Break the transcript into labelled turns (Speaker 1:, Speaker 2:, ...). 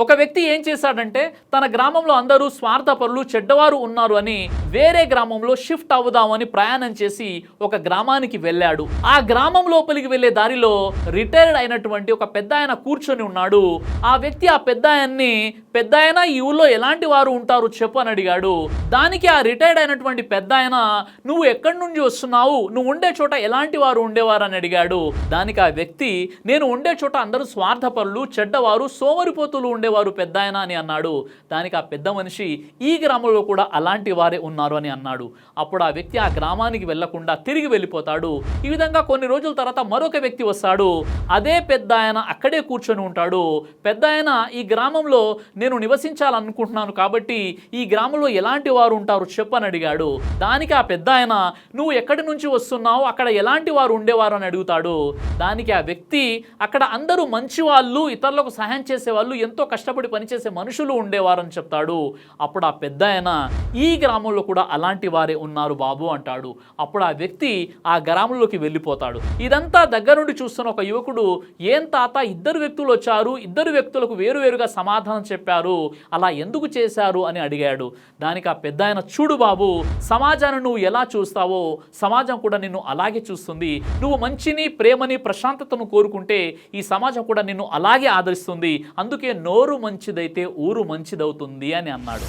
Speaker 1: ఒక వ్యక్తి ఏం చేశాడంటే తన గ్రామంలో అందరూ స్వార్థపరులు చెడ్డవారు ఉన్నారు అని వేరే గ్రామంలో షిఫ్ట్ అవుదామని ప్రయాణం చేసి ఒక గ్రామానికి వెళ్ళాడు. ఆ గ్రామం లోపలికి వెళ్లే దారిలో రిటైర్డ్ అయినటువంటి ఒక పెద్ద ఆయన కూర్చొని ఉన్నాడు. ఆ వ్యక్తి ఆ పెద్ద ఆయన ఈ ఊళ్ళో ఎలాంటి వారు ఉంటారు చెప్పు అని అడిగాడు. దానికి ఆ రిటైర్డ్ అయినటువంటి పెద్ద ఆయన నువ్వు ఎక్కడి నుంచి వస్తున్నావు, నువ్వు ఉండే చోట ఎలాంటి వారు ఉండేవారు అని అడిగాడు. దానికి ఆ వ్యక్తి నేను ఉండే చోట అందరూ స్వార్థపరులు చెడ్డవారు సోమరిపోతులు ఉండేవారు పెద్ద ఆయన అని అన్నాడు. దానికి ఆ పెద్ద మనిషి ఈ గ్రామంలో కూడా అలాంటి వారే ఉన్నారు అని అన్నాడు. అప్పుడు ఆ వ్యక్తి ఆ గ్రామానికి వెళ్లకుండా తిరిగి వెళ్ళిపోతాడు. ఈ విధంగా కొన్ని రోజుల తర్వాత మరొక వ్యక్తి వస్తాడు. అదే పెద్ద ఆయన అక్కడే కూర్చొని ఉంటాడు. పెద్ద ఆయన ఈ గ్రామంలో నేను నివసించాలనుకుంటున్నాను కాబట్టి ఈ గ్రామంలో ఎలాంటి వారు ఉంటారు చెప్పని అడిగాడు. దానికి ఆ పెద్ద ఆయన నువ్వు ఎక్కడి నుంచి వస్తున్నావు, అక్కడ ఎలాంటి వారు ఉండేవారు అని అడుగుతాడు. దానికి ఆ వ్యక్తి అక్కడ అందరూ మంచి వాళ్ళు, ఇతరులకు సహాయం చేసేవాళ్ళు, ఎంతో కష్టపడి పనిచేసే మనుషులు ఉండేవారు అని చెప్తాడు. అప్పుడు ఆ పెద్ద ఆయన ఈ గ్రామంలో కూడా అలాంటి వారే ఉన్నారు బాబు అంటాడు. అప్పుడు ఆ వ్యక్తి ఆ గ్రామంలోకి వెళ్ళిపోతాడు. ఇదంతా దగ్గరుండి చూస్తున్న ఒక యువకుడు ఏం తాత ఇద్దరు వ్యక్తులు వచ్చారు, ఇద్దరు వ్యక్తులకు వేరువేరుగా సమాధానం చెప్పారు, అలా ఎందుకు చేశారు అని అడిగాడు. దానికి ఆ పెద్ద ఆయన చూడు బాబు, సమాజాన్ని నువ్వు ఎలా చూస్తావో సమాజం కూడా నిన్ను అలాగే చూస్తుంది. నువ్వు మంచిని ప్రేమని ప్రశాంతతను కోరుకుంటే ఈ సమాజం కూడా నిన్ను అలాగే ఆదరిస్తుంది. అందుకే నోరు మంచిదైతే ఊరు మంచిదవుతుంది అని అన్నాడు.